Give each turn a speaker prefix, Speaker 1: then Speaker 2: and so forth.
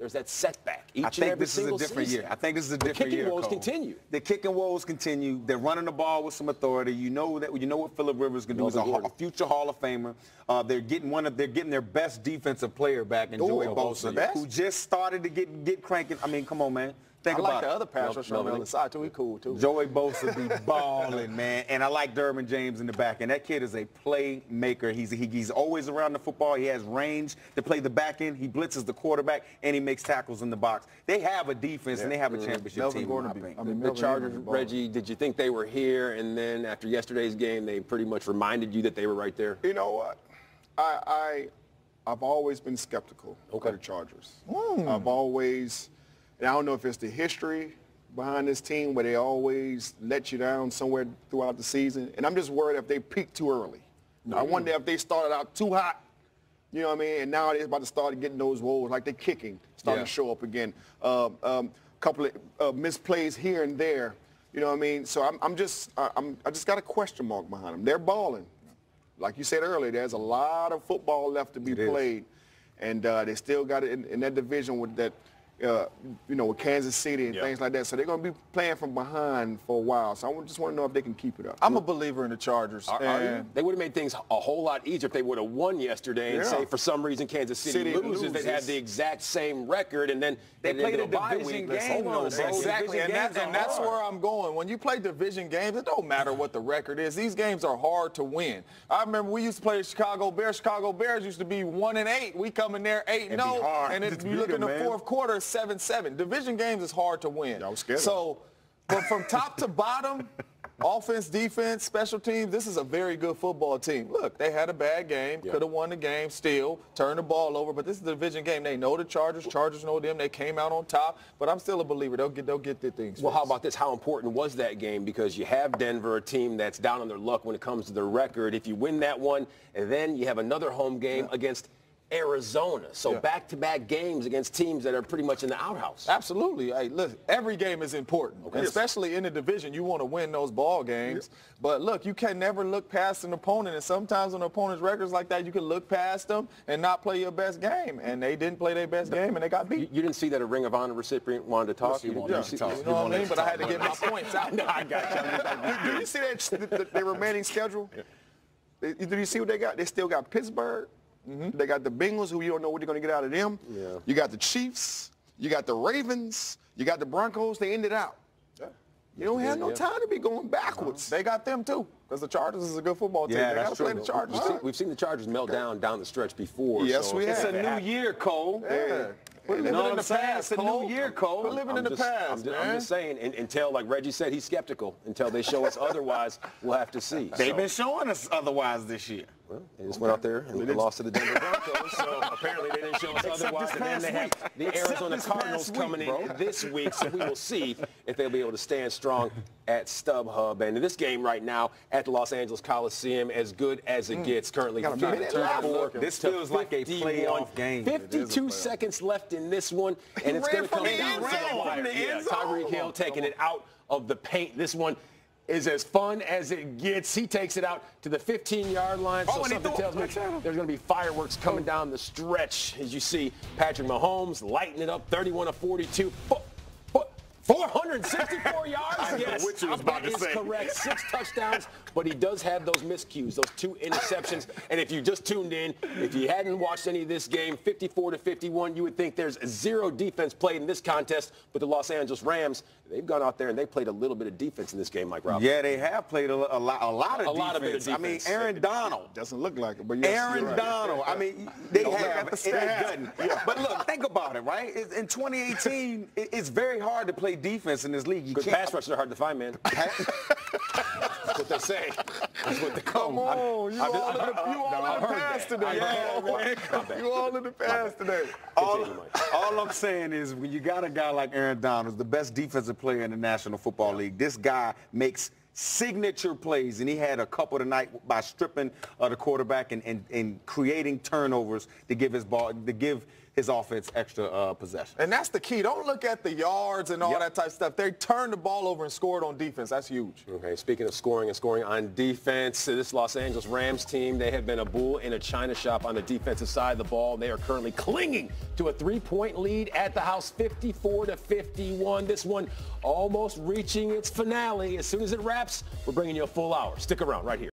Speaker 1: there's that setback each
Speaker 2: I think
Speaker 1: and every
Speaker 2: this is a
Speaker 1: single
Speaker 2: different
Speaker 1: season.
Speaker 2: year. I think this is a different year.
Speaker 1: The kicking woes
Speaker 2: Cole.
Speaker 1: continue.
Speaker 2: The kicking woes continue. They're running the ball with some authority. You know what Phillip Rivers can do. He's a future Hall of Famer. They're getting their best defensive player back in Joey Bosa, who just started to get cranking. I mean, come on, man. Think
Speaker 3: I
Speaker 2: about
Speaker 3: like the
Speaker 2: it.
Speaker 3: other pass rusher on the other side, too. He cool, too.
Speaker 2: Joey Bosa be balling, man. And I like Derwin James in the back. And that kid is a playmaker. He's always around the football. He has range to play the back end. He blitzes the quarterback, and he makes tackles in the box. They have a defense, and they have a championship team.
Speaker 1: The Chargers, Reggie, did you think they were here, and then after yesterday's game, they pretty much reminded you that they were right there?
Speaker 4: You know what? I've always been skeptical of the Chargers. I've always... And I don't know if it's the history behind this team where they always let you down somewhere throughout the season. And I'm just worried if they peak too early. I wonder if they started out too hot, you know what I mean? And now they're about to start getting those woes, like they're kicking, starting to show up again. Couple of misplays here and there, you know what I mean? So I just got a question mark behind them. They're balling. Like you said earlier, there's a lot of football left to be played. And they still got it in that division with that, with Kansas City and things like that. So they're going to be playing from behind for a while. So I just want to know if they can keep it up.
Speaker 3: I'm a believer in the Chargers.
Speaker 1: They would have made things a whole lot easier if they would have won yesterday and say for some reason Kansas City loses. They'd have the exact same record, and then
Speaker 2: they played a division game.
Speaker 3: Exactly, and that's where I'm going. When you play division games, it don't matter what the record is. These games are hard to win. I remember we used to play the Chicago Bears. Chicago Bears used to be 1-8. We come in there 8-0, and if you look in the fourth quarter, 7-7. Division games is hard to win. So, but from top to bottom, offense, defense, special teams, this is a very good football team. Look, they had a bad game, could have won the game still, turned the ball over, but this is a division game. They know the Chargers. Chargers know them. They came out on top, but I'm still a believer. They'll get their things.
Speaker 1: Well, how about this? How important was that game? Because you have Denver, a team that's down on their luck when it comes to their record. If you win that one, and then you have another home game against Arizona. So back-to-back games against teams that are pretty much in the outhouse.
Speaker 3: Absolutely. Hey, look, every game is important, especially in the division. You want to win those ball games. But, look, you can never look past an opponent. And sometimes on an opponent's records like that, you can look past them and not play your best game. And they didn't play their best game, and they got beat.
Speaker 1: You didn't see that a Ring of Honor recipient wanted to talk?
Speaker 3: You know what I mean? But I had to get my points out.
Speaker 1: No, I got you.
Speaker 4: Did you see the remaining schedule? Did you see what they got? They still got Pittsburgh. They got the Bengals, who you don't know what they're going to get out of them. You got the Chiefs. You got the Ravens. You got the Broncos. They ended out. You don't have no time to be going backwards.
Speaker 3: They got them, too, because the Chargers is a good football team. They got to play the Chargers.
Speaker 1: We've seen the Chargers melt down the stretch before.
Speaker 4: Yes, we have.
Speaker 2: It's a new year, Cole.
Speaker 3: We're living in the past,
Speaker 2: It's a new year, Cole.
Speaker 3: We're living in the past, man.
Speaker 1: I'm just saying, until, like Reggie said, he's skeptical. Until they show us otherwise, we'll have to see.
Speaker 2: They've been showing us otherwise this year.
Speaker 1: Well, they just went out there and they lost to the Denver Broncos, so apparently they didn't show us otherwise. And then they have the Arizona Cardinals coming in this week, so we will see if they'll be able to stand strong at StubHub. And this game right now at the Los Angeles Coliseum, as good as it gets, currently 54.
Speaker 2: This feels like a playoff game.
Speaker 1: 52 seconds left in this one, and it's going to come down to the wire. Tyreek Hill taking it out of the paint. This one is as fun as it gets. He takes it out to the 15-yard line. So something tells me there's going to be fireworks coming down the stretch. As you see, Patrick Mahomes lighting it up, 31 of 42. 464 yards? Yes, that is correct. 6 touchdowns, but he does have those miscues, those 2 interceptions. And if you just tuned in, if you hadn't watched any of this game, 54-51, you would think there's 0 defense played in this contest. But the Los Angeles Rams, they've gone out there and they played a little bit of defense in this game, Mike Roberts.
Speaker 2: Yeah, they have played a lot of defense. I mean, Aaron Donald.
Speaker 4: Doesn't look like it, but yes,
Speaker 2: Aaron Donald. I mean, they have. It doesn't. But look, think about it, right? In 2018, it's very hard to play defense in this league.
Speaker 1: Good pass rushers are hard to find, man. That's what they say. That's what they call them.
Speaker 4: Come on, you all in the past today. You all in the past today.
Speaker 2: All I'm saying is when you got a guy like Aaron Donald, the best defensive player in the National Football League, this guy makes signature plays, and he had a couple tonight by stripping the quarterback and creating turnovers to give his ball, to give his offense extra possession.
Speaker 3: And that's the key. Don't look at the yards and all that type of stuff. They turned the ball over and scored on defense. That's huge.
Speaker 1: Okay, speaking of scoring and scoring on defense, this Los Angeles Rams team, they have been a bull in a china shop on the defensive side of the ball. They are currently clinging to a 3-point lead at the house, 54-51. This one almost reaching its finale. As soon as it wraps, we're bringing you a full hour. Stick around right here.